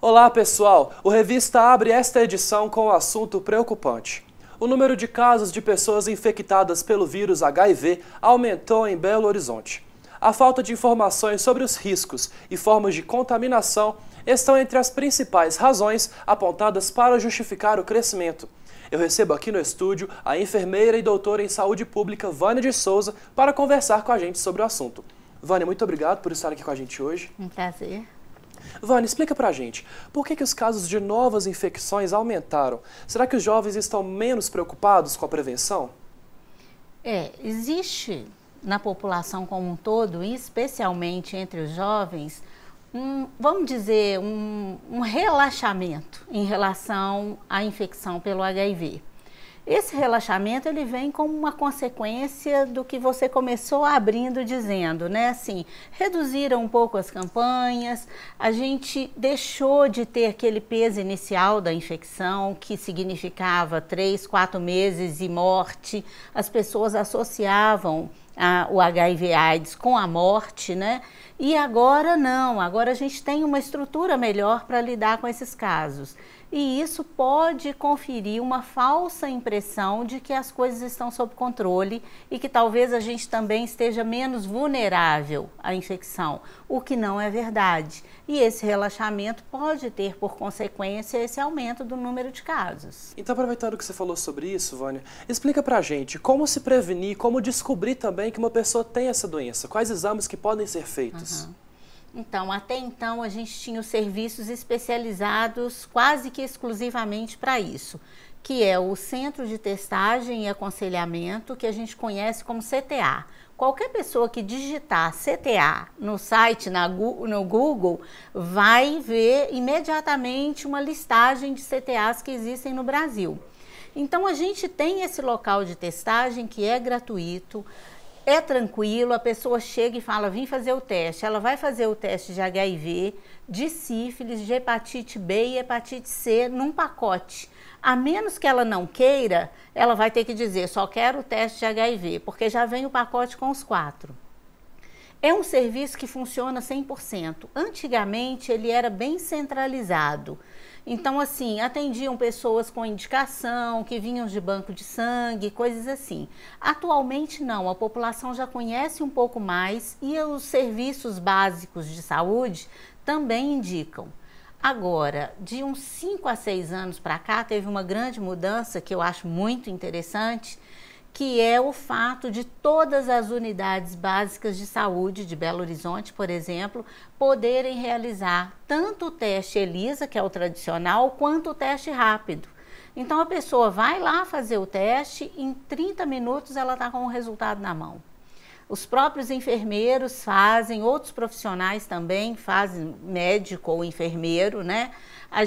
Olá pessoal, o Revista abre esta edição com um assunto preocupante. O número de casos de pessoas infectadas pelo vírus HIV aumentou em Belo Horizonte. A falta de informações sobre os riscos e formas de contaminação estão entre as principais razões apontadas para justificar o crescimento. Eu recebo aqui no estúdio a enfermeira e doutora em saúde pública Vânia de Souza para conversar com a gente sobre o assunto. Vânia, muito obrigado por estar aqui com a gente hoje. Um prazer. Vânia, explica pra gente, por que os casos de novas infecções aumentaram? Será que os jovens estão menos preocupados com a prevenção? Existe na população como um todo, e especialmente entre os jovens, vamos dizer, um relaxamento em relação à infecção pelo HIV. Esse relaxamento ele vem como uma consequência do que você começou abrindo dizendo, né? Assim, reduziram um pouco as campanhas, a gente deixou de ter aquele peso inicial da infecção, que significava 3, 4 meses e morte. As pessoas associavam o HIV/AIDS com a morte, né? E agora não, agora a gente tem uma estrutura melhor para lidar com esses casos. E isso pode conferir uma falsa impressão de que as coisas estão sob controle e que talvez a gente também esteja menos vulnerável à infecção, o que não é verdade. E esse relaxamento pode ter por consequência esse aumento do número de casos. Então, aproveitando que você falou sobre isso, Vânia, explica pra gente como se prevenir, como descobrir também que uma pessoa tem essa doença, quais exames que podem ser feitos. Então, até então a gente tinha os serviços especializados quase que exclusivamente para isso, que é o Centro de Testagem e Aconselhamento, que a gente conhece como CTA. Qualquer pessoa que digitar CTA no site, no Google, vai ver imediatamente uma listagem de CTAs que existem no Brasil. Então, a gente tem esse local de testagem que é gratuito, é tranquilo, a pessoa chega e fala, vim fazer o teste. Ela vai fazer o teste de HIV, de sífilis, de hepatite B e hepatite C num pacote. A menos que ela não queira, ela vai ter que dizer, só quero o teste de HIV, porque já vem o pacote com os 4. É um serviço que funciona 100%. Antigamente, ele era bem centralizado. Então, assim, atendiam pessoas com indicação, que vinham de banco de sangue, coisas assim. Atualmente, não. A população já conhece um pouco mais e os serviços básicos de saúde também indicam. Agora, de uns 5 a 6 anos para cá, teve uma grande mudança que eu acho muito interessante, que é o fato de todas as unidades básicas de saúde de Belo Horizonte, por exemplo, poderem realizar tanto o teste ELISA, que é o tradicional, quanto o teste rápido. Então, a pessoa vai lá fazer o teste, em 30 minutos ela está com o resultado na mão. Os próprios enfermeiros fazem, outros profissionais também fazem, médico ou enfermeiro, né?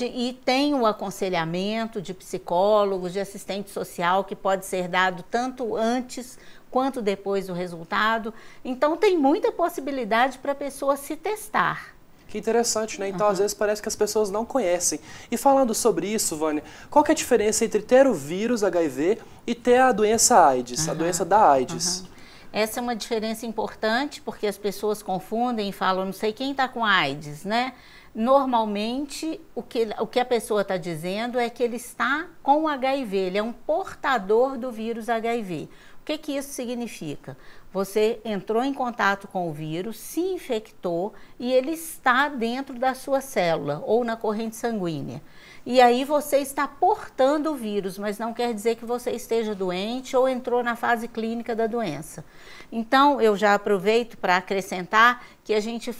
E tem o aconselhamento de psicólogos, de assistente social, que pode ser dado tanto antes quanto depois do resultado. Então, tem muita possibilidade para a pessoa se testar. Que interessante, né? Então, às vezes, parece que as pessoas não conhecem. E falando sobre isso, Vânia, qual que é a diferença entre ter o vírus HIV e ter a doença AIDS, a doença da AIDS? Essa é uma diferença importante, porque as pessoas confundem e falam, não sei quem está com AIDS, né? Normalmente, o que a pessoa está dizendo é que ele está com HIV, ele é um portador do vírus HIV. O que isso significa? Você entrou em contato com o vírus, se infectou e ele está dentro da sua célula ou na corrente sanguínea. E aí você está portando o vírus, mas não quer dizer que você esteja doente ou entrou na fase clínica da doença. Então, eu já aproveito para acrescentar que a gente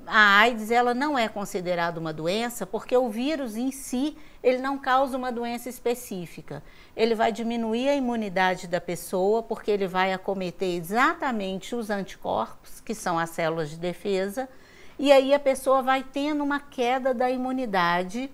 a AIDS ela não é considerada uma doença porque o vírus em si ele não causa uma doença específica. Ele vai diminuir a imunidade da pessoa porque ele vai acometer exatamente os anticorpos, que são as células de defesa, e aí a pessoa vai tendo uma queda da imunidade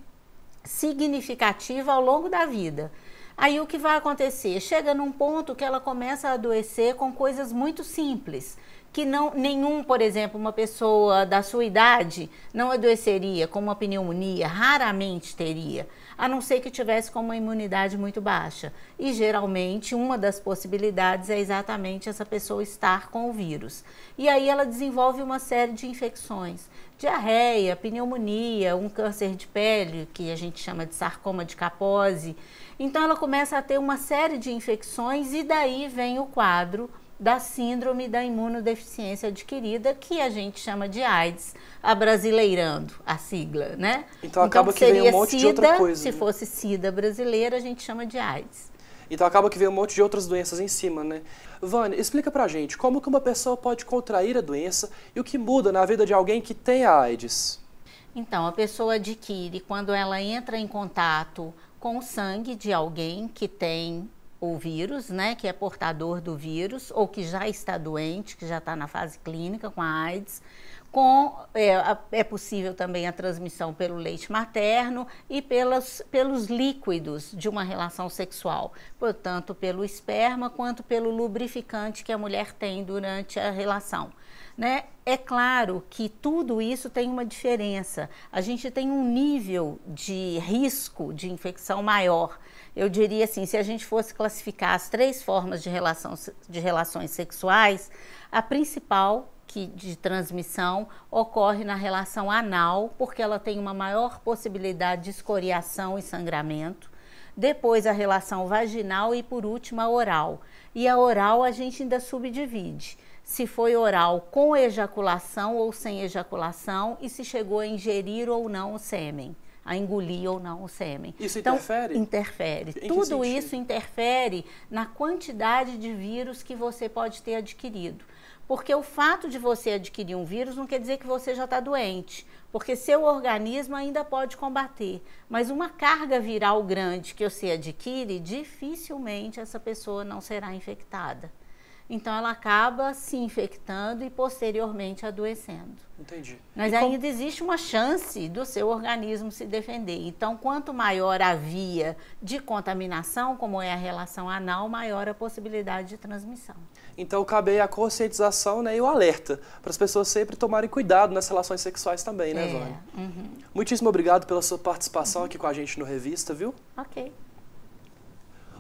significativa ao longo da vida. Aí o que vai acontecer? Chega num ponto que ela começa a adoecer com coisas muito simples, que nenhum, por exemplo, uma pessoa da sua idade não adoeceria com uma pneumonia, raramente teria, a não ser que tivesse com uma imunidade muito baixa. E geralmente uma das possibilidades é exatamente essa pessoa estar com o vírus. E aí ela desenvolve uma série de infecções, diarreia, pneumonia, um câncer de pele, que a gente chama de sarcoma de Kaposi. Então ela começa a ter uma série de infecções e daí vem o quadro da síndrome da imunodeficiência adquirida, que a gente chama de AIDS, abrasileirando a sigla, né? Então acaba que vem um monte de outra coisa. Se fosse SIDA brasileira, a gente chama de AIDS. Então acaba que vem um monte de outras doenças em cima, né? Vânia, explica pra gente como que uma pessoa pode contrair a doença e o que muda na vida de alguém que tem a AIDS. Então, a pessoa adquire quando ela entra em contato com o sangue de alguém que tem o vírus, né, que é portador do vírus ou que já está doente, que já está na fase clínica com a AIDS. É possível também a transmissão pelo leite materno e pelos líquidos de uma relação sexual, portanto, pelo esperma quanto pelo lubrificante que a mulher tem durante a relação. Né? É claro que tudo isso tem uma diferença. A gente tem um nível de risco de infecção maior. Eu diria assim, se a gente fosse classificar as 3 formas de relações sexuais, a principal de transmissão ocorre na relação anal, porque ela tem uma maior possibilidade de escoriação e sangramento. Depois a relação vaginal e, por último, a oral. E a oral a gente ainda subdivide. Se foi oral com ejaculação ou sem ejaculação e se chegou a ingerir ou não o sêmen, a engolir ou não o sêmen. Isso interfere? Então, interfere. Tudo isso interfere na quantidade de vírus que você pode ter adquirido. Porque o fato de você adquirir um vírus não quer dizer que você já está doente, porque seu organismo ainda pode combater. Mas uma carga viral grande que você adquire, dificilmente essa pessoa não será infectada. Então ela acaba se infectando e posteriormente adoecendo. Entendi. Mas ainda existe uma chance do seu organismo se defender. Então, quanto maior a via de contaminação, como é a relação anal, maior a possibilidade de transmissão. Então cabe aí a conscientização, né, e o alerta, para as pessoas sempre tomarem cuidado nas relações sexuais também, né, Vânia? Muitíssimo obrigado pela sua participação aqui com a gente no Revista, viu? Ok.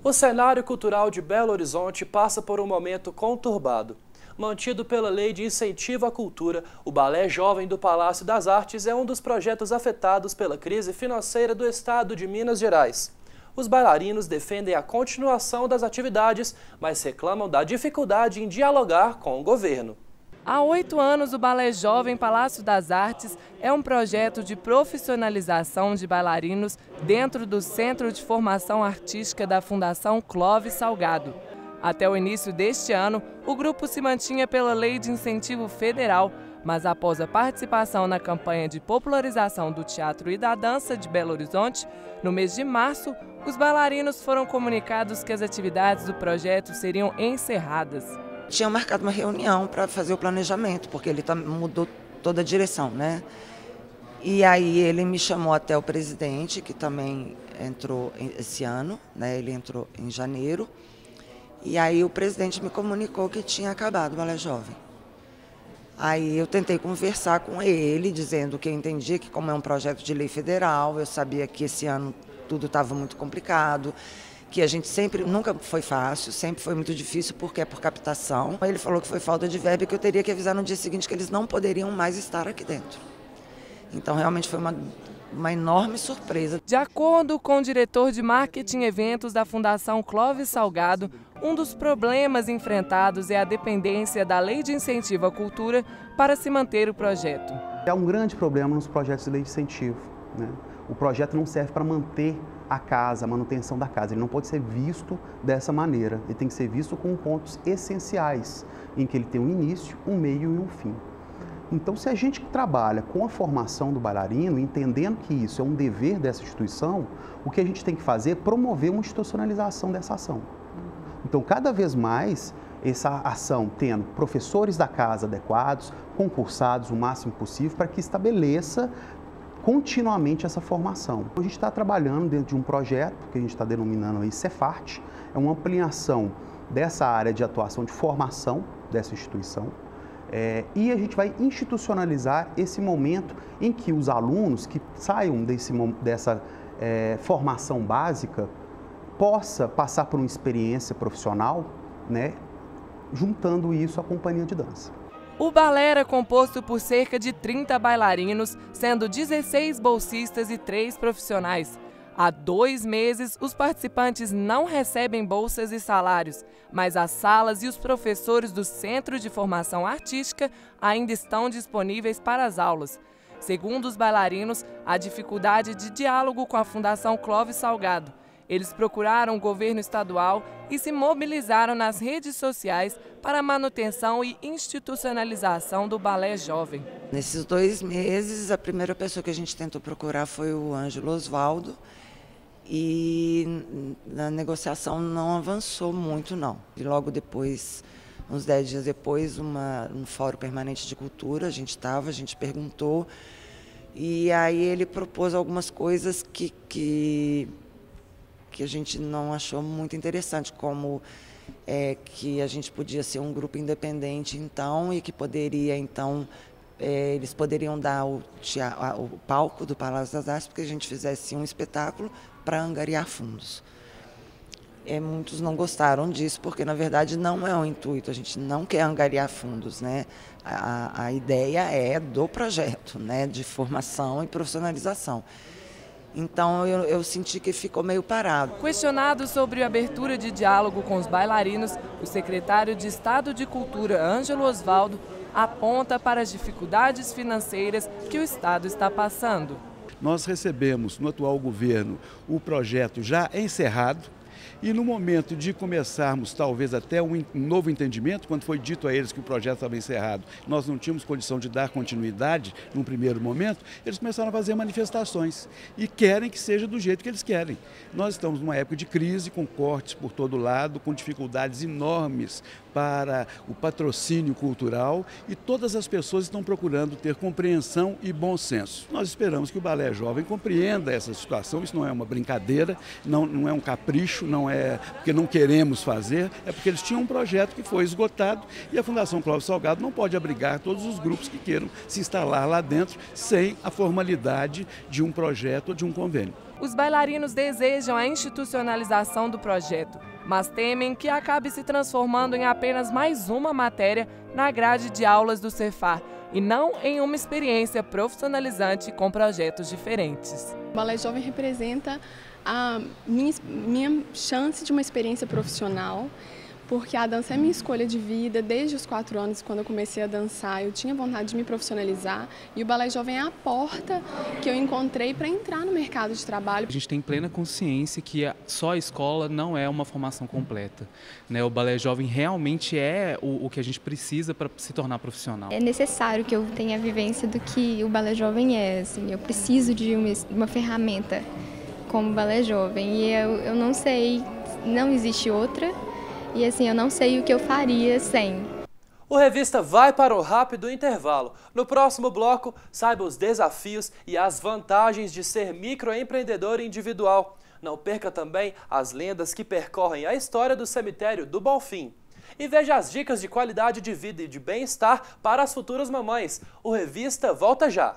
O cenário cultural de Belo Horizonte passa por um momento conturbado. Mantido pela Lei de Incentivo à Cultura, o Balé Jovem do Palácio das Artes é um dos projetos afetados pela crise financeira do estado de Minas Gerais. Os bailarinos defendem a continuação das atividades, mas reclamam da dificuldade em dialogar com o governo. Há 8 anos, o Balé Jovem Palácio das Artes é um projeto de profissionalização de bailarinos dentro do Centro de Formação Artística da Fundação Clóvis Salgado. Até o início deste ano, o grupo se mantinha pela Lei de Incentivo Federal, mas após a participação na campanha de popularização do teatro e da dança de Belo Horizonte, no mês de março, os bailarinos foram comunicados que as atividades do projeto seriam encerradas. Tinha marcado uma reunião para fazer o planejamento, porque ele mudou toda a direção, né? E aí ele me chamou até o presidente, que também entrou esse ano, né? Ele entrou em janeiro. E aí o presidente me comunicou que tinha acabado o Balé Jovem. Aí eu tentei conversar com ele, dizendo que eu entendia que, como é um projeto de lei federal, eu sabia que esse ano tudo estava muito complicado, que a gente nunca foi fácil, sempre foi muito difícil porque é por captação. Ele falou que foi falta de verba e que eu teria que avisar no dia seguinte que eles não poderiam mais estar aqui dentro. Então realmente foi uma enorme surpresa. De acordo com o diretor de marketing e eventos da Fundação Clóvis Salgado, um dos problemas enfrentados é a dependência da Lei de Incentivo à Cultura para se manter o projeto. É um grande problema nos projetos de lei de incentivo, né? O projeto não serve para manter a casa, a manutenção da casa. Ele não pode ser visto dessa maneira. Ele tem que ser visto com pontos essenciais, em que ele tem um início, um meio e um fim. Então, se a gente trabalha com a formação do bailarino, entendendo que isso é um dever dessa instituição, o que a gente tem que fazer é promover uma institucionalização dessa ação. Então, cada vez mais, essa ação tendo professores da casa adequados, concursados o máximo possível, para que estabeleça continuamente essa formação. A gente está trabalhando dentro de um projeto que a gente está denominando aí Cefart, é uma ampliação dessa área de atuação de formação dessa instituição. E a gente vai institucionalizar esse momento em que os alunos que saiam dessa formação básica possa passar por uma experiência profissional, né, juntando isso à companhia de dança. O balé era composto por cerca de 30 bailarinos, sendo 16 bolsistas e 3 profissionais. Há 2 meses, os participantes não recebem bolsas e salários, mas as salas e os professores do Centro de Formação Artística ainda estão disponíveis para as aulas. Segundo os bailarinos, há dificuldade de diálogo com a Fundação Clóvis Salgado. Eles procuraram o governo estadual e se mobilizaram nas redes sociais para a manutenção e institucionalização do balé jovem. Nesses 2 meses, a primeira pessoa que a gente tentou procurar foi o Ângelo Osvaldo, e na negociação não avançou muito, não. E logo depois, uns 10 dias depois, um fórum permanente de cultura, a gente perguntou, e aí ele propôs algumas coisas que a gente não achou muito interessante, como que a gente podia ser um grupo independente, então, e que poderia, então, eles poderiam dar o palco do Palácio das Artes, porque a gente fizesse um espetáculo para angariar fundos. Muitos não gostaram disso, porque na verdade não é o intuito, a gente não quer angariar fundos, né? A ideia é do projeto, né, de formação e profissionalização. Então eu senti que ficou meio parado. Questionado sobre a abertura de diálogo com os bailarinos, o secretário de Estado de Cultura, Ângelo Osvaldo, aponta para as dificuldades financeiras que o Estado está passando. Nós recebemos no atual governo o projeto já encerrado, e no momento de começarmos talvez até um novo entendimento, quando foi dito a eles que o projeto estava encerrado, nós não tínhamos condição de dar continuidade num primeiro momento, eles começaram a fazer manifestações e querem que seja do jeito que eles querem. Nós estamos numa época de crise, com cortes por todo lado, com dificuldades enormes para o patrocínio cultural, e todas as pessoas estão procurando ter compreensão e bom senso. Nós esperamos que o Balé Jovem compreenda essa situação, isso não é uma brincadeira, não é um capricho, não é porque não queremos fazer, é porque eles tinham um projeto que foi esgotado e a Fundação Clóvis Salgado não pode abrigar todos os grupos que queiram se instalar lá dentro sem a formalidade de um projeto ou de um convênio. Os bailarinos desejam a institucionalização do projeto, mas temem que acabe se transformando em apenas mais uma matéria na grade de aulas do Cefar e não em uma experiência profissionalizante com projetos diferentes. O Balé Jovem representa a minha chance de uma experiência profissional, porque a dança é minha escolha de vida. Desde os 4 anos, quando eu comecei a dançar, eu tinha vontade de me profissionalizar, e o Balé Jovem é a porta que eu encontrei para entrar no mercado de trabalho. A gente tem plena consciência que só a escola não é uma formação completa, né? O Balé Jovem realmente é o que a gente precisa para se tornar profissional. É necessário que eu tenha a vivência do que o Balé Jovem é. Assim, eu preciso de uma ferramenta como o Balé Jovem, e eu não sei, não existe outra. E assim, eu não sei o que eu faria sem. O Revista vai para um rápido intervalo. No próximo bloco, saiba os desafios e as vantagens de ser microempreendedor individual. Não perca também as lendas que percorrem a história do cemitério do Bonfim. E veja as dicas de qualidade de vida e de bem-estar para as futuras mamães. O Revista volta já!